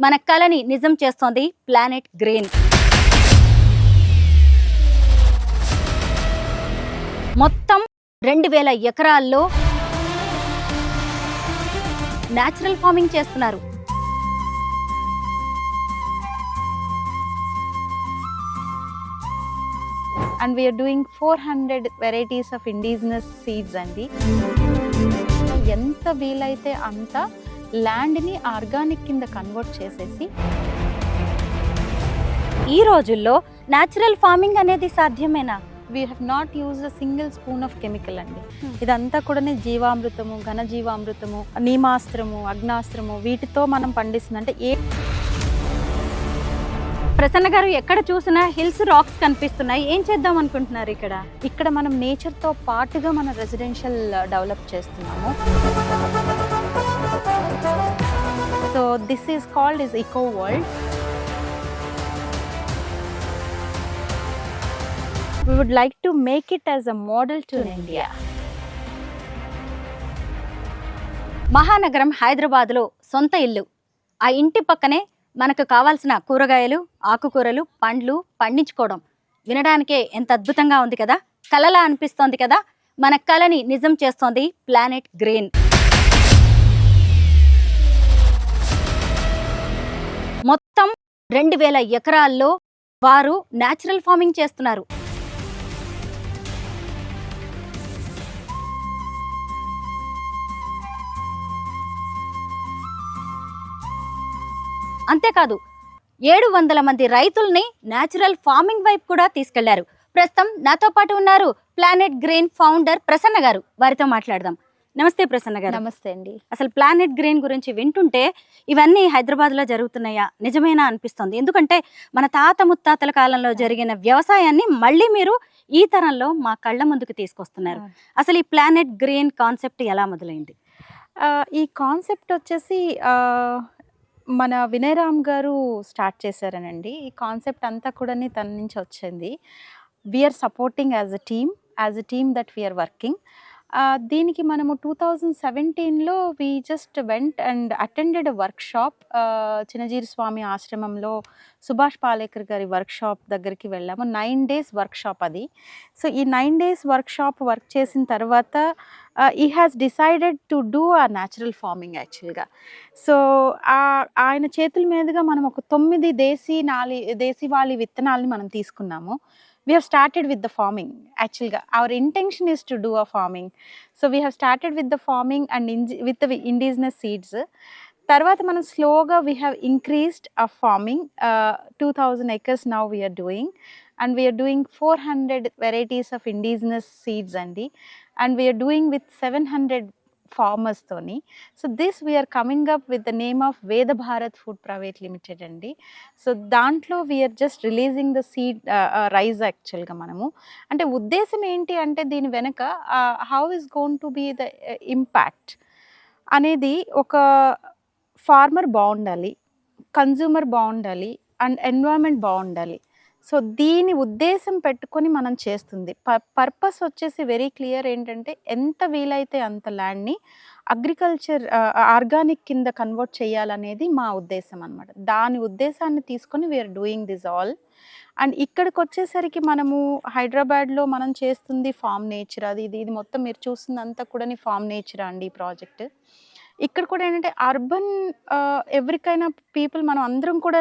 మన కలని నిజం చేస్తోంది ప్లానెట్ గ్రీన్. మొత్తం 2000 ఎకరాల్లో న్యాచురల్ ఫార్మింగ్ చేస్తున్నారు. And we are doing 400 varieties of indigenous seeds అండి. ఎంత వీలైతే అంత ల్యాండ్ని ఆర్గానిక్ కింద కన్వర్ట్ చేసేసి ఈ రోజుల్లో న్యాచురల్ ఫార్మింగ్ అనేది సాధ్యమేనా? We have not use a single spoon of chemical అండి. ఇదంతా కూడా జీవామృతము, ఘనజీవామృతము, నీమాస్త్రము, అగ్నాస్త్రము వీటితో మనం పండిస్తుంది. అంటే ప్రసన్న గారు, ఎక్కడ చూసినా హిల్స్, రాక్స్ కనిపిస్తున్నాయి. ఏం చేద్దాం అనుకుంటున్నారు ఇక్కడ? ఇక్కడ మనం నేచర్తో పాటుగా మన రెసిడెన్షియల్ డెవలప్ చేస్తున్నాము. So this is called is Eco World. We would like to make it as a model to India. మహానగరం హైదరాబాద్లో సొంత ఇల్లు, ఆ ఇంటి పక్కనే మనకు కావాల్సిన కూరగాయలు, ఆకుకూరలు, పండ్లు పండించుకోవడం వినడానికే ఎంత అద్భుతంగా ఉంది కదా, కలలా అనిపిస్తోంది కదా. మన కలని నిజం చేస్తోంది ప్లానెట్ గ్రీన్. మొత్తం 2000 ఎకరాల్లో వారు న్యాచురల్ ఫార్మింగ్ చేస్తున్నారు. అంతేకాదు 700 మంది రైతుల్ని న్యాచురల్ ఫార్మింగ్ వైపు కూడా తీసుకెళ్లారు. ప్రస్తుతం నాతో పాటు ఉన్నారు ప్లానెట్ గ్రీన్ ఫౌండర్ ప్రసన్న గారు. వారితో మాట్లాడదాం. నమస్తే ప్రసన్న గారు. నమస్తే అండి. అసలు ప్లానెట్ గ్రీన్ గురించి వింటుంటే ఇవన్నీ హైదరాబాద్లో జరుగుతున్నాయా, నిజమేనా అనిపిస్తుంది. ఎందుకంటే మన తాత ముత్తాతల కాలంలో జరిగిన వ్యవసాయాన్ని మళ్ళీ మీరు ఈ తరంలో మా కళ్ళ ముందుకు తీసుకొస్తున్నారు. అసలు ఈ ప్లానెట్ గ్రీన్ కాన్సెప్ట్ ఎలా మొదలైంది? ఈ కాన్సెప్ట్ వచ్చేసి మన వినయ్ రామ్ గారు స్టార్ట్ చేశారనండి. ఈ కాన్సెప్ట్ అంతా కూడా తన నుంచి వచ్చింది. We're supporting as a team that we are working. దీనికి మనము 2017లో we just went and attended a workshop. Chinna Jeeyar Swami ఆశ్రమంలో సుభాష్ పాలేకర్ గారి వర్క్షాప్ దగ్గరికి వెళ్ళాము. 9 days వర్క్షాప్ అది. సో ఈ 9 days వర్క్షాప్ వర్క్ చేసిన తర్వాత ఈ హ్యాస్ డిసైడెడ్ టు డూ ఆ న్యాచురల్ ఫార్మింగ్ యాక్చువల్గా. సో ఆయన చేతుల మీదుగా మనం ఒక 9 దేశీవాళీ విత్తనాలని మనం తీసుకున్నాము. We have started with the farming. Actually, our intention is to do a farming. So we have started with the farming and with the indigenous seeds. తర్వాత మనం స్లోగా we have increased our farming. 2000 acres now we are doing. And we are doing 400 varieties of indigenous seeds అండి. And we are doing with 700 farmers తోని. So this we're coming up with the name of Veda Bharat Food Private Limited అండి. So దాంట్లో we're just releasing the seed rice. యాక్చువల్గా మనము అంటే ఉద్దేశం ఏంటి అంటే దీని వెనక how is going to be the impact అనేది, ఒక ఫార్మర్ బాగుండాలి, కన్జ్యూమర్ బాగుండాలి అండ్ ఎన్వైరన్మెంట్ బాగుండాలి. సో దీని ఉద్దేశం పెట్టుకొని మనం చేస్తుంది. పర్పస్ వచ్చేసి వెరీ క్లియర్. ఏంటంటే ఎంత వీలైతే అంత ల్యాండ్ని అగ్రికల్చర్ ఆర్గానిక్ కింద కన్వర్ట్ చేయాలనేది మా ఉద్దేశం అనమాట. దాని ఉద్దేశాన్ని తీసుకొని we're doing this all. And ఇక్కడికి వచ్చేసరికి మనము హైదరాబాద్లో మనం చేస్తుంది ఫామ్ నేచర్. ఇది మొత్తం మీరు చూస్తుందంతా కూడా ఫామ్ నేచర్ అండి ఈ ప్రాజెక్ట్. ఇక్కడ కూడా ఏంటంటే అర్బన్ ఎవరికైనా పీపుల్ మనం అందరం కూడా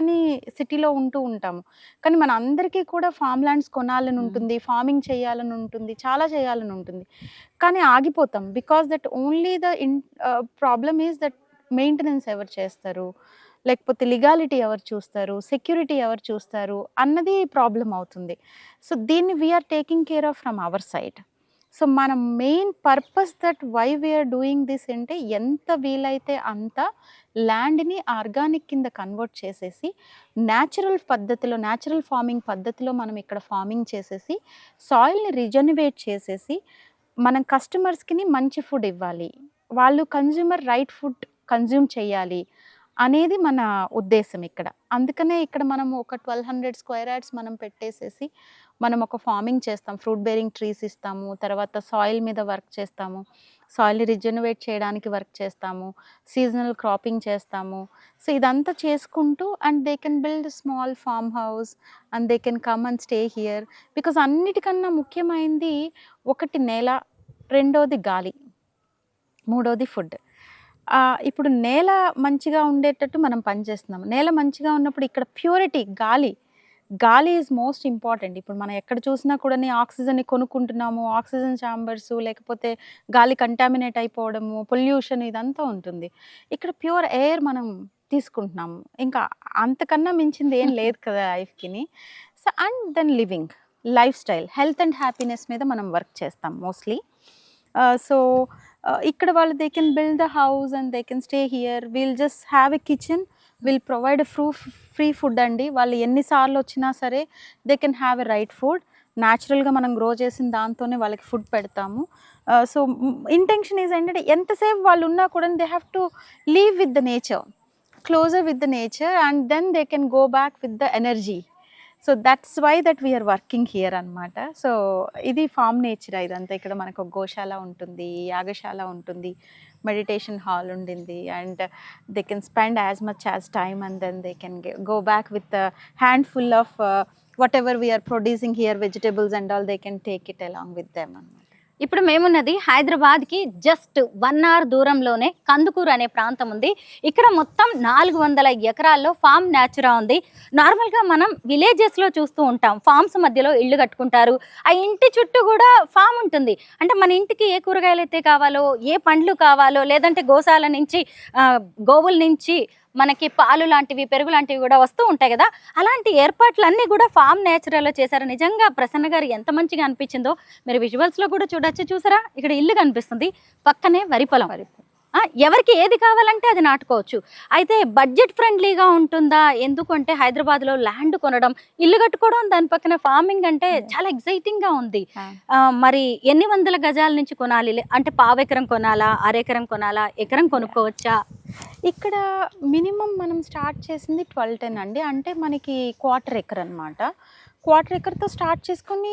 సిటీలో ఉంటూ ఉంటాము, కానీ మన అందరికీ కూడా ఫామ్ ల్యాండ్స్ కొనాలని ఉంటుంది, ఫార్మింగ్ చేయాలని ఉంటుంది, చాలా చేయాలని ఉంటుంది, కానీ ఆగిపోతాం. Because that only the problem is that maintenance ఎవరు చేస్తారు, లేకపోతే లీగాలిటీ ఎవరు చూస్తారు, సెక్యూరిటీ ఎవరు చూస్తారు అన్నది ప్రాబ్లం అవుతుంది. సో దీన్ని we're taking care of from our side. So మన main purpose that why we're doing this అంటే ఎంత వీలైతే అంత ల్యాండ్ని ఆర్గానిక్ కింద కన్వర్ట్ చేసేసి న్యాచురల్ ఫార్మింగ్ పద్ధతిలో మనం ఇక్కడ ఫార్మింగ్ చేసేసి సాయిల్ని రిజనరేట్ చేసేసి మనం కస్టమర్స్కి మంచి ఫుడ్ ఇవ్వాలి, వాళ్ళు కన్జ్యూమర్ రైట్ ఫుడ్ కన్జ్యూమ్ చేయాలి అనేది మన ఉద్దేశం ఇక్కడ. అందుకనే ఇక్కడ మనం ఒక 1200 square yards మనం పెట్టేసేసి మనం ఒక ఫార్మింగ్ చేస్తాం. ఫ్రూట్ బేరింగ్ ట్రీస్ ఇస్తాము, తర్వాత సాయిల్ మీద వర్క్ చేస్తాము. సాయిల్ని రిజనరేట్ చేయడానికి వర్క్ చేస్తాము, సీజనల్ క్రాపింగ్ చేస్తాము. సో ఇదంతా చేసుకుంటూ and they can build small farm house and they can come and stay here. Because అన్నిటికన్నా ముఖ్యమైనది ఒకటి నేల, రెండోది గాలి, మూడోది ఫుడ్. ఇప్పుడు నేల మంచిగా ఉండేటట్టు మనం పనిచేస్తున్నాము. నేల మంచిగా ఉన్నప్పుడు ఇక్కడ ప్యూరిటీ, గాలి ఈజ్ మోస్ట్ ఇంపార్టెంట్. ఇప్పుడు మనం ఎక్కడ చూసినా కూడా ఆక్సిజన్ని కొనుక్కుంటున్నాము, ఆక్సిజన్ ఛాంబర్స్, లేకపోతే గాలి కంటామినేట్ అయిపోవడము, పొల్యూషన్ ఇదంతా ఉంటుంది. ఇక్కడ ప్యూర్ ఎయిర్ మనం తీసుకుంటున్నాము. ఇంకా అంతకన్నా మించింది ఏం లేదు కదా లైఫ్కిని. So and then living life style, health and happiness మీద మనం వర్క్ చేస్తాం మోస్ట్లీ. సో ఇక్కడ వాళ్ళు they can build the house and they can stay here. We'll just have a kitchen, will provide free food అండి. వాళ్ళు ఎన్నిసార్లు వచ్చినా సరే they can have a right food. న్యాచురల్గా మనం గ్రో చేసిన దాంతోనే వాళ్ళకి ఫుడ్ పెడతాము. సో ఇంటెన్షన్ ఈజ్ ఏంటంటే ఎంతసేపు వాళ్ళు ఉన్నా కూడా they have to live with the nature, closer with the nature and then they can go back with the energy. So that's why that we are working here అనమాట. So ఇది farm nature ఇదంతా. ఇక్కడ మనకు ఒక గోశాల ఉంటుంది, యాగశాల ఉంటుంది, మెడిటేషన్ హాల్ ఉండింది and they can spend as much as time and then they can go back with handful of whatever we're producing here, vegetables and all, they can take it along with them అనమాట. ఇప్పుడు మేమున్నది హైదరాబాద్కి just 1 hour దూరంలోనే కందుకూరు అనే ప్రాంతం ఉంది. ఇక్కడ మొత్తం 400 ఎకరాల్లో ఫామ్ న్యాచురా ఉంది. నార్మల్గా మనం విలేజెస్లో చూస్తూ ఉంటాం, ఫామ్స్ మధ్యలో ఇళ్ళు కట్టుకుంటారు, ఆ ఇంటి చుట్టూ కూడా ఫామ్ ఉంటుంది. అంటే మన ఇంటికి ఏ కూరగాయలు అయితే కావాలో, ఏ పండ్లు కావాలో, లేదంటే గోశాల నుంచి గోవుల నుంచి మనకి పాలు లాంటివి, పెరుగు లాంటివి కూడా వస్తూ ఉంటాయి కదా. అలాంటి ఏర్పాట్లన్నీ కూడా ఫామ్ నేచురల్లో చేశారు. నిజంగా ప్రసన్న గారు ఎంత మంచిగా అనిపించిందో మీరు విజువల్స్లో కూడా చూడొచ్చు. చూసారా, ఇక్కడ ఇల్లు కనిపిస్తుంది, పక్కనే వరి పొలం. ఎవరికి ఏది కావాలంటే అది నాటుకోవచ్చు. అయితే బడ్జెట్ ఫ్రెండ్లీగా ఉంటుందా? ఎందుకంటే హైదరాబాద్లో ల్యాండ్ కొనడం, ఇల్లు కట్టుకోవడం, దాని పక్కన ఫార్మింగ్ అంటే చాలా ఎక్సైటింగ్గా ఉంది. మరి ఎన్ని వందల గజాల నుంచి కొనాలి? అంటే పావెకరం కొనాలా, అరెకరం కొనాలా, ఎకరం కొనుక్కోవచ్చా? ఇక్కడ మినిమం మనం స్టార్ట్ చేసింది 1210 అండి. అంటే మనకి 1/4 acre అనమాట. 1/4 acreతో స్టార్ట్ చేసుకొని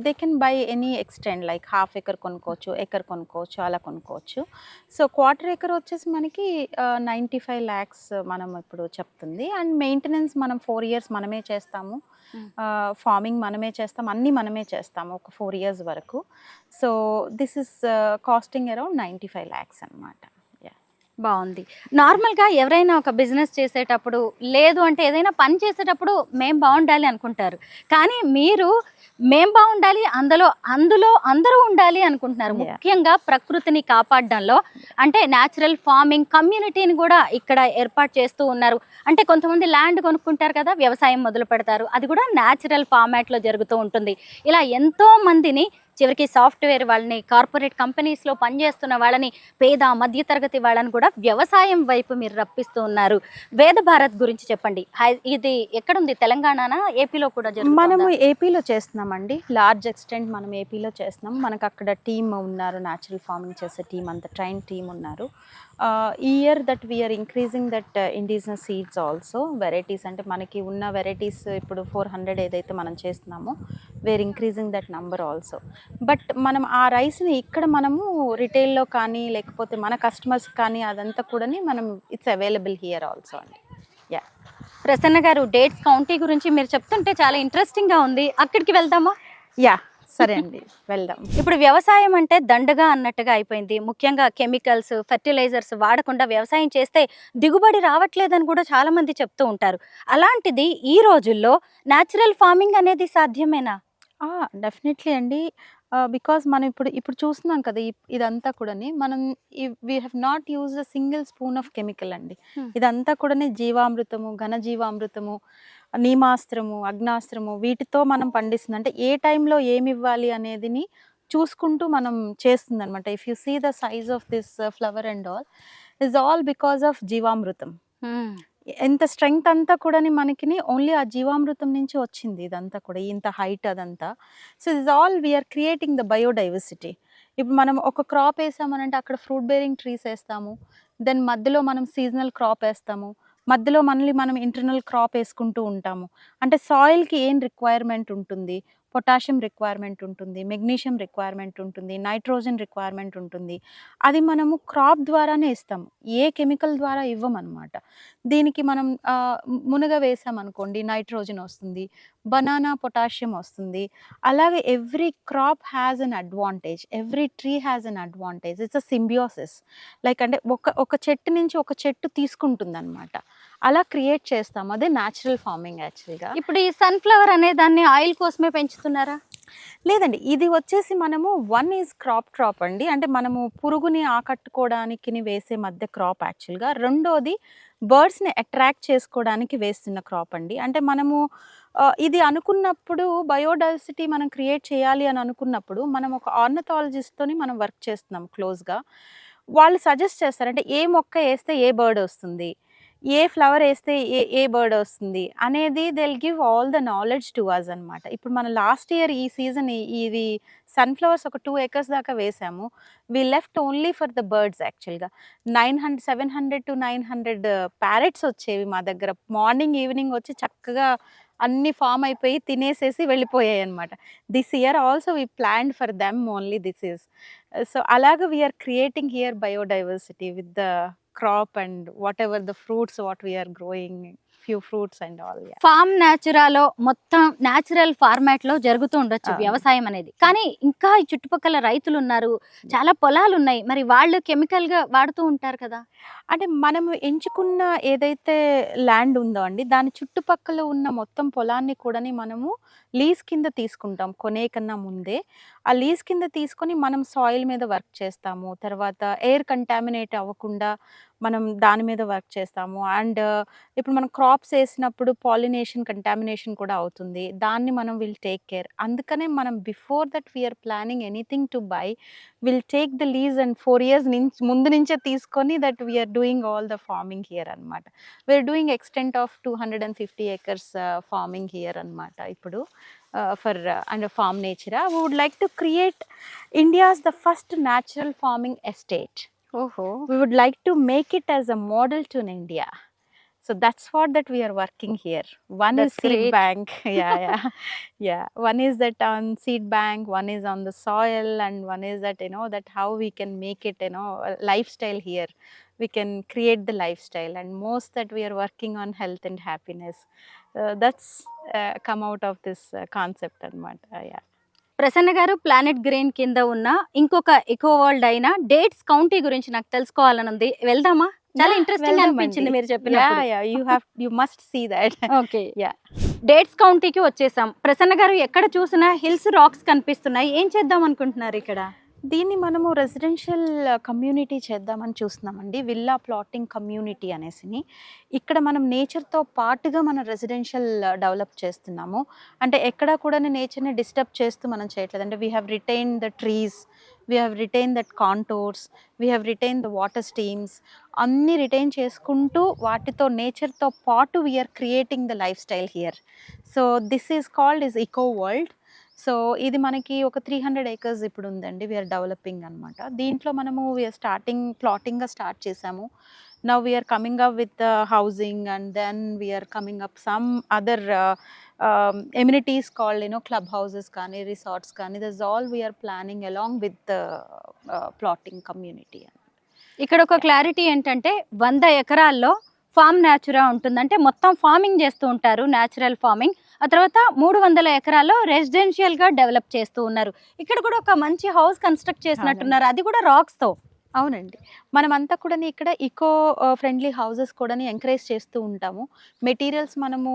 they can buy any extend, like 1/2 acre కొనుక్కోవచ్చు, ఎకర్ కొనుక్కోవచ్చు, అలా కొనుక్కోవచ్చు. సో 1/4 acre వచ్చేసి మనకి 95 lakhs మనం ఇప్పుడు చెప్తుంది. అండ్ మెయింటెనెన్స్ మనం 4 years మనమే చేస్తాము, ఫార్మింగ్ మనమే చేస్తాం, అన్నీ మనమే చేస్తాము ఒక 4 years వరకు. So this is costing around 95 lakhs అనమాట. బాగుంది. నార్మల్గా ఎవరైనా ఒక బిజినెస్ చేసేటప్పుడు, లేదు అంటే ఏదైనా పని చేసేటప్పుడు మేం బాగుండాలి అనుకుంటారు. కానీ మీరు మేం బాగుండాలి, అందులో అందరూ ఉండాలి అనుకుంటున్నారు. ముఖ్యంగా ప్రకృతిని కాపాడడంలో, అంటే న్యాచురల్ ఫార్మింగ్ కమ్యూనిటీని కూడా ఇక్కడ ఏర్పాటు చేస్తూ ఉన్నారు. అంటే కొంతమంది ల్యాండ్ కొనుక్కుంటారు కదా, వ్యవసాయం మొదలు పెడతారు, అది కూడా న్యాచురల్ ఫార్మాట్లో జరుగుతూ ఉంటుంది. ఇలా ఎంతో మందిని, చివరికి సాఫ్ట్వేర్ వాళ్ళని, కార్పొరేట్ కంపెనీస్లో పనిచేస్తున్న వాళ్ళని, పేద మధ్యతరగతి వాళ్ళని కూడా వ్యవసాయం వైపు మీరు రప్పిస్తూ ఉన్నారు. వేద భారత్ గురించి చెప్పండి. ఇది ఎక్కడుంది? తెలంగాణనా, ఏపీలో కూడా జరుగుతుందా? మనము ఏపీలో చేస్తున్నామండి. లార్జ్ ఎక్స్టెంట్ మనం ఏపీలో చేస్తున్నాం. మనకు అక్కడ టీమ్ ఉన్నారు, న్యాచురల్ ఫార్మింగ్ చేసే టీం, అంత ట్రైన్ టీమ్ ఉన్నారు. ఈ year that we're increasing that indigenous seeds also, varieties. అంటే మనకి ఉన్న వెరైటీస్ ఇప్పుడు 400 ఏదైతే మనం చేస్తున్నామో, we're increasing that number also. But మనం ఆ రైస్ని ఇక్కడ మనము రిటైల్లో కానీ, లేకపోతే మన కస్టమర్స్ కానీ, అదంతా కూడా మనం ఇట్స్ అవైలబుల్ హియర్ ఆల్సో అండి. యా, ప్రసన్న గారు, డేట్స్ కౌంటీ గురించి మీరు చెప్తుంటే చాలా ఇంట్రెస్టింగ్గా ఉంది. అక్కడికి వెళ్దామా? యా, సరే అండి, వెళ్దాం. ఇప్పుడు వ్యవసాయం అంటే దండగా అన్నట్టుగా అయిపోయింది. ముఖ్యంగా కెమికల్స్, ఫెర్టిలైజర్స్ వాడకుండా వ్యవసాయం చేస్తే దిగుబడి రావట్లేదని కూడా చాలా మంది చెప్తూ ఉంటారు. అలాంటిది ఈ రోజుల్లో న్యాచురల్ ఫార్మింగ్ అనేది సాధ్యమేనా? డెఫినెట్లీ అండి. బికాజ్ మనం ఇప్పుడు చూస్తున్నాం కదా, ఇదంతా కూడా మనం we have not use a single spoon of chemical అండి. ఇదంతా కూడా జీవామృతము, ఘనజీవామృతము, నీమాస్త్రము, అగ్నాస్త్రము, వీటితో మనం పండిస్తుంది. అంటే ఏ టైంలో ఏమి ఇవ్వాలి అనేదిని చూసుకుంటూ మనం చేస్తుంది అనమాట. If you see the size of this flower and all is all because of jeevamrutham. ఎంత స్ట్రెంగ్త్ అంతా కూడా మనకి ఓన్లీ ఆ జీవామృతం నుంచి వచ్చింది. ఇదంతా కూడా ఇంత హైట్ అదంతా. So is all we're creating the biodiversity. ఇప్పుడు మనం ఒక క్రాప్ వేసామనంటే అక్కడ ఫ్రూట్ బేరింగ్ ట్రీస్ వేస్తాము, దెన్ మధ్యలో మనం సీజనల్ క్రాప్ వేస్తాము, మధ్యలో మళ్ళీ మనం ఇంటర్నల్ క్రాప్ వేసుకుంటూ ఉంటాము. అంటే సాయిల్కి ఏం రిక్వైర్మెంట్ ఉంటుంది, పొటాషియం రిక్వైర్మెంట్ ఉంటుంది, మెగ్నీషియం రిక్వైర్మెంట్ ఉంటుంది, నైట్రోజన్ రిక్వైర్మెంట్ ఉంటుంది. అది మనము క్రాప్ ద్వారానే ఇస్తాము, ఏ కెమికల్ ద్వారా ఇవ్వమన్నమాట. దీనికి మనం మునగ వేసామనుకోండి నైట్రోజన్ వస్తుంది, బనానా పొటాషియం వస్తుంది. అలాగే every crop has an advantage, every tree has an advantage. It's a Symbiosis. Like అంటే ఒక చెట్టు నుంచి ఒక చెట్టు తీసుకుంటుందన్నమాట. అలా క్రియేట్ చేస్తాం. అదే న్యాచురల్ ఫార్మింగ్ యాక్చువల్గా. ఇప్పుడు ఈ సన్ఫ్లవర్ అనే దాన్ని ఆయిల్ కోసమే పెంచుతున్నారా? లేదండి, ఇది వచ్చేసి మనము వన్ ఈజ్ క్రాప్ అండి. అంటే మనము పురుగుని ఆకట్టుకోవడానికి వేసే మధ్య క్రాప్ యాక్చువల్గా. రెండోది బర్డ్స్ని అట్రాక్ట్ చేసుకోవడానికి వేస్తున్న క్రాప్ అండి. అంటే మనము ఇది అనుకున్నప్పుడు బయోడైవర్సిటీ మనం క్రియేట్ చేయాలి అని అనుకున్నప్పుడు మనం ఒక ఆర్నథాలజిస్ట్తోని మనం వర్క్ చేస్తున్నాం క్లోజ్గా. వాళ్ళు సజెస్ట్ చేస్తారు, అంటే ఏ మొక్క వేస్తే ఏ బర్డ్ వస్తుంది, ఏ ఫ్లవర్ వేస్తే ఏ బర్డ్ వస్తుంది అనేది. They will give all the knowledge to us అనమాట. ఇప్పుడు మన లాస్ట్ ఇయర్ ఈ సీజన్ ఇది సన్ఫ్లవర్స్ ఒక 2 acres దాకా వేసాము. We left only for the birds యాక్చువల్గా. 700 to 900 ప్యారెట్స్ వచ్చేవి మా దగ్గర. మార్నింగ్ ఈవినింగ్ వచ్చి చక్కగా అన్ని ఫామ్ అయిపోయి తినేసేసి వెళ్ళిపోయాయి అనమాట. This year also we planned for them only. This is so అలాగా we're creating here biodiversity with the crop and whatever the fruits what we are growing, few fruits and all. Yeah. Farm న్యాచురాలో మొత్తం natural format లో జరుగుతూ ఉండొచ్చు వ్యవసాయం అనేది. కానీ ఇంకా ఈ చుట్టుపక్కల రైతులు ఉన్నారు, చాలా పొలాలు ఉన్నాయి, మరి వాళ్ళు కెమికల్ గా వాడుతూ ఉంటారు కదా. అంటే మనము ఎంచుకున్న ఏదైతే ల్యాండ్ ఉందో అండి, దాని చుట్టుపక్కల ఉన్న మొత్తం పొలాన్ని కూడా మనము లీజ్ కింద తీసుకుంటాం కొనే కన్నా ముందే. ఆ లీజ్ కింద తీసుకొని మనం సాయిల్ మీద వర్క్ చేస్తాము. తర్వాత ఎయిర్ కంటామినేట్ అవ్వకుండా మనం దాని మీద వర్క్ చేస్తాము. అండ్ ఇప్పుడు మనం క్రాప్స్ వేసినప్పుడు పాలినేషన్ కంటామినేషన్ కూడా అవుతుంది, దాన్ని మనం విల్ టేక్ కేర్. అందుకనే మనం before that we're planning anything to buy, will take the lease and 4 years ముందు నుంచే తీసుకొని that we're doing all the farming here అనమాట. We're doing extent of 250 acres farming here అనమాట ఇప్పుడు. For and Farm Natura we would like to create India's the first natural farming estate. ఓహో. We would like to make it as a model to India. So that's what that we are working here. One That's is seed great. bank. Yeah. One is that on seed bank, one is on the soil, and one is that, that how we can make it, a lifestyle here. We can create the lifestyle, and most that we are working on health and happiness. That's come out of this concept anamata. Yeah. Prasanna గారు, planet green కింద ఉన్న ఇంకొక echo world అయిన dates county గురించి నాకు తెలుసుకోవాలని ఉంది. వెళ్దామా? చాలా ఇంట్రెస్టింగ్ అనిపించింది మీరు చెప్పినప్పుడు. You must see that. Okay. Yeah. Dates కౌంటీకి వచ్చేసాం. ప్రసన్న గారు, ఎక్కడ చూసినా హిల్స్, రాక్స్ కనిపిస్తున్నాయి. ఏం చేద్దాం అనుకుంటున్నారు ఇక్కడ? దీన్ని మనము రెసిడెన్షియల్ కమ్యూనిటీ చేద్దామని చూస్తున్నామండి. విల్లా ప్లాటింగ్ కమ్యూనిటీ అనేసి. ఇక్కడ మనం నేచర్తో పాటుగా మనం రెసిడెన్షియల్ డెవలప్ చేస్తున్నాము. అంటే ఎక్కడ కూడా నేచర్ని డిస్టర్బ్ చేస్తూ మనం చేయట్లేదు. అంటే we have retain the trees, we have retain that contours, we have retain the water streams. అన్నీ రిటైన్ చేసుకుంటూ వాటితో నేచర్తో పాటు we're creating the lifestyle here. So this is called is Eco World. So ఇది మనకి ఒక 300 acres ఇప్పుడు ఉందండి. వీఆర్ డెవలపింగ్ అనమాట. దీంట్లో మనము వీఆర్ ప్లాటింగ్గా స్టార్ట్ చేసాము. Now we're coming up with housing, and then we're coming up some other amenities called club houses కానీ, రిసార్ట్స్ కానీ. That's all we're planning along with plotting community. ఇక్కడ ఒక క్లారిటీ ఏంటంటే 100 ఎకరాల్లో ఫామ్ న్యాచురా ఉంటుంది. అంటే మొత్తం ఫార్మింగ్ చేస్తూ ఉంటారు, న్యాచురల్ ఫార్మింగ్. ఆ తర్వాత 300 ఎకరాల్లో రెసిడెన్షియల్గా డెవలప్ చేస్తూ ఉన్నారు. ఇక్కడ కూడా ఒక మంచి హౌస్ కన్స్ట్రక్ట్ చేసినట్టున్నారు, అది కూడా రాక్స్తో. అవునండి, మనమంతా కూడా ఇక్కడ ఈకో ఫ్రెండ్లీ హౌసెస్ కూడా ఎంకరేజ్ చేస్తూ ఉంటాము. మెటీరియల్స్ మనము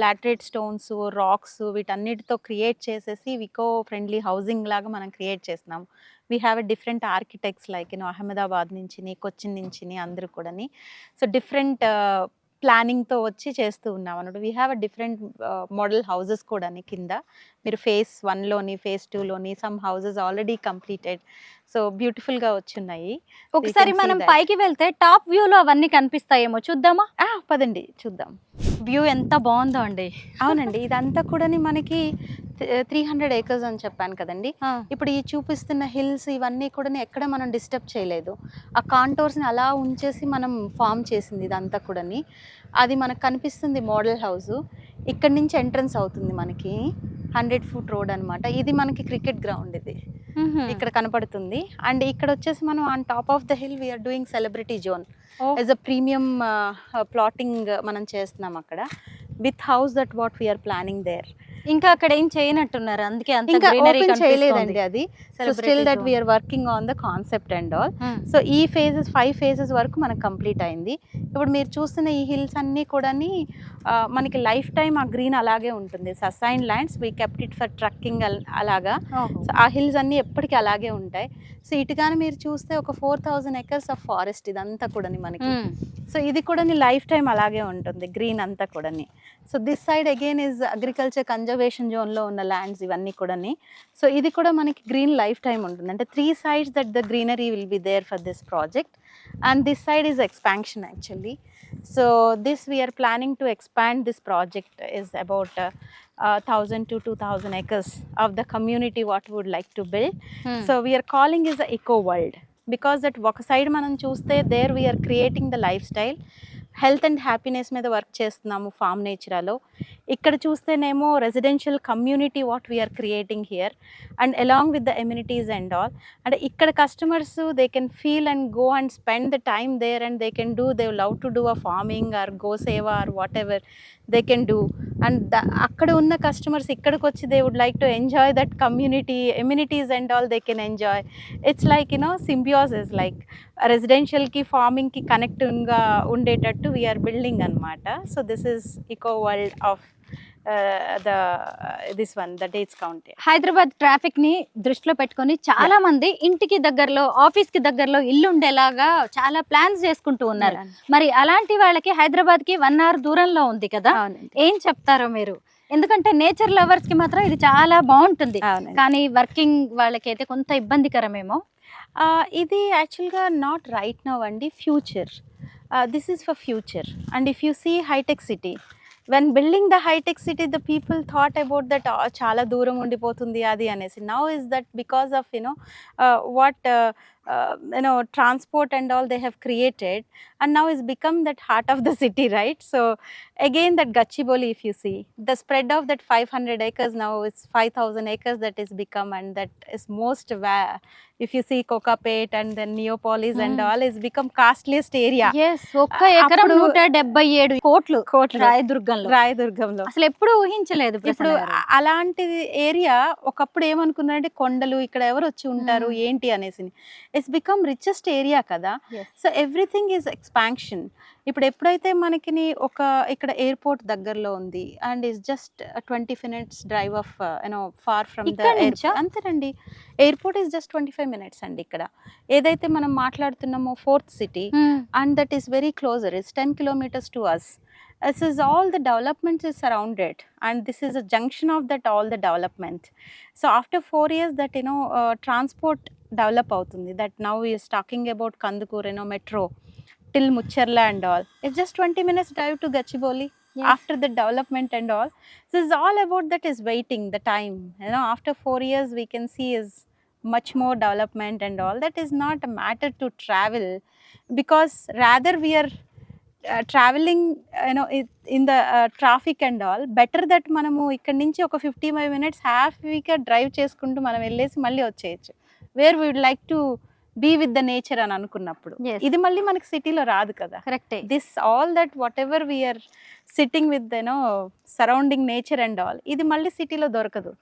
లాటరైట్ స్టోన్స్, రాక్స్ వీటన్నిటితో క్రియేట్ చేసేసి ఈకో ఫ్రెండ్లీ హౌసింగ్ లాగా మనం క్రియేట్ చేస్తున్నాము. We have a different architects like Ahmedabad నుంచి, కొచ్చిన్ నుంచి అందరూ కూడా. సో డిఫరెంట్ ప్లానింగ్తో వచ్చి చేస్తూ ఉన్నాం అన్నట్టు. We have a different model houses కూడా కింద. మీరు phase 1లోని, phase 2లోని some houses already completed. So బ్యూటిఫుల్గా వచ్చున్నాయి. ఒకసారి మనం పైకి వెళ్తే టాప్ వ్యూలో అవన్నీ కనిపిస్తాయేమో, చూద్దామా? పదండి చూద్దాం. వ్యూ ఎంత బాగుందో అండి. అవునండి, ఇదంతా కూడా మనకి 300 acres అని చెప్పాను కదండి. ఇప్పుడు ఈ చూపిస్తున్న హిల్స్ ఇవన్నీ కూడా ఎక్కడ మనం డిస్టర్బ్ చేయలేదు. ఆ కాంటోర్స్ని అలా ఉంచేసి మనం ఫామ్ చేసింది ఇదంతా కూడా. అది మనకు కనిపిస్తుంది మోడల్ హౌస్. ఇక్కడ నుంచి ఎంట్రన్స్ అవుతుంది మనకి. 100 ఫుట్ రోడ్ అనమాట. ఇది మనకి క్రికెట్ గ్రౌండ్ ఇది ఇక్కడ కనపడుతుంది. అండ్ ఇక్కడ వచ్చేసి మనం on top of the hill we are doing celebrity zone as a premium plotting మనం చేస్తున్నాం అక్కడ with house that what we are planning there. ఇంకా అక్కడ ఏం చేయనట్టున్నారు, అందుకే అంత ఇంకా గ్రీనరీ ఓపెన్ చేయలేదండి అది. So still that we are working on the concept and all. So ఈ ఫేజెస్ 5 ఫేజెస్ వరకు మనకు కంప్లీట్ అయింది. ఇప్పుడు మీరు చూస్తున్న ఈ హిల్స్ అన్నీ కూడా మనకి లైఫ్ టైం ఆ గ్రీన్ అలాగే ఉంటుంది. Assign lands we kept it for trekking అలాగా. సో ఆ హిల్స్ అన్నీ ఎప్పటికీ అలాగే ఉంటాయి. సో ఇటుగానే మీరు చూస్తే ఒక 4000 acres ఆఫ్ ఫారెస్ట్ ఇదంతా కూడా మనకి. సో ఇది కూడా లైఫ్ టైం అలాగే ఉంటుంది గ్రీన్ అంతా కూడా. So this side again is agriculture conservation జోన్లో ఉన్న ల్యాండ్స్ ఇవన్నీ కూడా. సో ఇది కూడా మనకి గ్రీన్ లైఫ్ టైం ఉంటుంది. అంటే 3 sides that the greenery will be there for this project. And this side is expansion actually. So this we are planning to expand this project is about 1000 to 2000 acres of the community what we would like to build. So we are calling is the eco world because that ఒక side మనం చూస్తే there we are creating the lifestyle, health and happiness మీద work చేస్తున్నాము farm నేచరాలో. ఇక్కడ చూస్తేనేమో residential community what we are creating here and along with the amenities and all. అంటే ఇక్కడ customers they can feel and go and spend the time there and they can do, they love to do a farming or gau seva or whatever they can do. And అక్కడ ఉన్న customers ఇక్కడికి వచ్చి they would like to enjoy that community amenities and all they can enjoy. It's like symbiosis, like రెసిడెన్షియల్కి ఫార్మింగ్కి కనెక్టింగ్గా ఉండేటట్టు we're building అనమాట. So this is eco world of this one the Dates County. Hyderabad traffic ని దృష్టిలో పెట్టుకొని చాలా మంది ఇంటికి దగ్గరలో ఆఫీస్ కి దగ్గరలో ఇల్లు ఉండేలాగా చాలా ప్లాన్స్ చేసుకుంటూ ఉన్నారు. మరి అలాంటి వాళ్ళకి హైదరాబాద్ కి 1 hour దూరంలో ఉంది కదా, ఏం చెప్తారో మీరు? ఎందుకంటే నేచర్ లవర్స్ కి మాత్రం ఇది చాలా బాగుంటుంది, కానీ వర్కింగ్ వాళ్ళకైతే కొంత ఇబ్బందికరమేమో. ఇది యాక్చువల్గా నాట్ రైట్ నౌ అండి, future. This is for future. And if you see హైటెక్ City, when building the high-tech city, the people thought about that చాలా దూరం ఉండిపోతుంది అది అనేసి. Now is that because of transport and all they have created, and now is become that heart of the city, right? So again that Gachibowli, if you see the spread of that 500 acres, now it's 5000 acres that is become, and that is most if you see Kokapet and then Neopolis and all is become costliest area. Yes, ఒక్క ఎకరం 177 కోట్లు రాయదుర్గంలో. అసలు ఎప్పుడు ఊహించలేదు. ఇప్పుడు అలాంటి area ఒకప్పుడు ఏమనుకున్నారంటే కొండలు, ఇక్కడ ఎవరు వచ్చి ఉంటారు ఏంటి అనేసి. ఇట్స్ బికమ్ రిచెస్ట్ ఏరియా కదా. So everything is expansion. ఇప్పుడు ఎప్పుడైతే మనకి ఇక్కడ ఎయిర్పోర్ట్ దగ్గరలో ఉంది and is just 20 minutes drive of far from the airport. అంతేనండి, ఎయిర్పోర్ట్ ఈస్ జస్ట్ 25 minutes అండి. ఇక్కడ ఏదైతే మనం మాట్లాడుతున్నామో 4th city, and that is very closer, it's 10 kilometers to us. This is all the development is surrounded, and this is a junction of that all the development. So after 4 years that transport develop avutundi, that now we is talking about Kandukur metro till Mucharla and all. It's just 20 minutes drive to Gachibowli. Yes. After the development and all, so it's all about that is waiting the time. After 4 years we can see is much more development and all. That is not a matter to travel, because rather we are travelling in the traffic and all. Better that మనము ఇక్కడ నుంచి ఒక 55 minutes హ్యాపీగా drive చేసుకుంటూ మనం వెళ్ళేసి మళ్ళీ వచ్చేయచ్చు, where we would like to be with the nature అని అనుకున్నప్పుడు. ఇది మళ్ళీ మనకి సిటీలో రాదు కదా. కరెక్టే. This all that whatever we are sitting with surrounding nature and all, ఇది మళ్ళీ సిటీలో దొరకదు.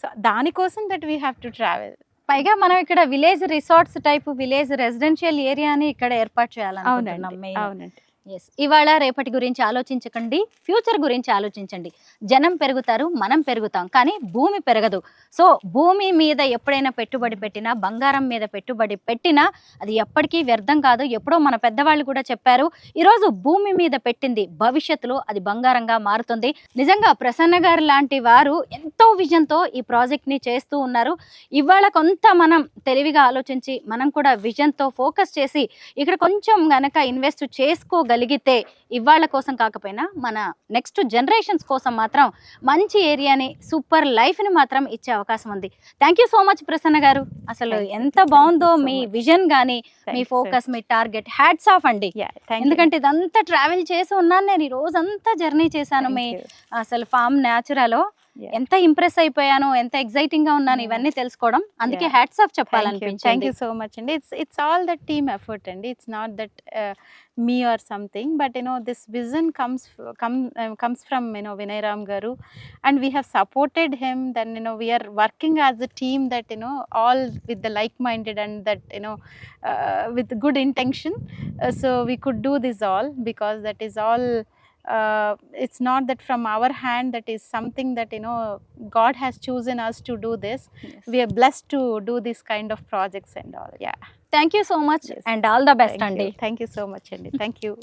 సో దానికోసం that we have to travel. పైగా మనం ఇక్కడ village resorts type village residential ఏరియాని ఇక్కడ ఏర్పాటు చేయాలనుకుంటున్నాం. అవునండి. ఎస్, ఇవాళ రేపటి గురించి ఆలోచించకండి, ఫ్యూచర్ గురించి ఆలోచించండి. జనం పెరుగుతారు, మనం పెరుగుతాం, కానీ భూమి పెరగదు. సో భూమి మీద ఎప్పుడైనా పెట్టుబడి పెట్టినా, బంగారం మీద పెట్టుబడి పెట్టినా అది ఎప్పటికీ వ్యర్థం కాదు. ఎప్పుడో మన పెద్దవాళ్ళు కూడా చెప్పారు, ఈరోజు భూమి మీద పెట్టింది భవిష్యత్తులో అది బంగారంగా మారుతుంది. నిజంగా ప్రసన్న గారు లాంటి వారు ఎంతో విజన్తో ఈ ప్రాజెక్ట్ని చేస్తూ ఉన్నారు. ఇవాళ కొంత మనం తెలివిగా ఆలోచించి మనం కూడా విజన్తో ఫోకస్ చేసి ఇక్కడ కొంచెం గనక ఇన్వెస్ట్ చేసుకోగలిగితే ఇవాళ కోసం కాకపోయినా మన నెక్స్ట్ జనరేషన్స్ కోసం మాత్రం మంచి ఏరియాని, సూపర్ లైఫ్ని మాత్రం ఇచ్చే అవకాశం ఉంది. Thank you so much Prasanna గారు. అసలు ఎంత బాగుందో మీ విజన్ కానీ మీ ఫోకస్, మీ టార్గెట్. హ్యాట్స్ ఆఫ్ అండి. ఎందుకంటే ఇదంతా ట్రావెల్ చేసి ఉన్నాను నేను, ఈ రోజంతా జర్నీ చేశాను మీ అసలు ఫామ్ న్యాచురలో. Yeah. ఎంత ఇంప్రెస్ అయిపోయానో, ఎంత ఎక్సైటింగ్ గా ఉన్నాను Yeah. ఇవన్నీ తెలుసుకోవడం. అందుకే Yeah. Hats off Thank చెప్పాలనిపించింది. you so much, and it's all the team effort, and it's not that me or something, but this vision comes from Vinay Ram garu, and we have supported him. Then we are working as a team, that all with the like minded, and that with good intention, so we could do this all, because that is all, it's not that from our hand, that is something that God has chosen us to do this. Yes. We are blessed to do this kind of projects and all. Yeah. Thank you so much Yes. And all the best అండి. Thank you so much, Andy. Thank you.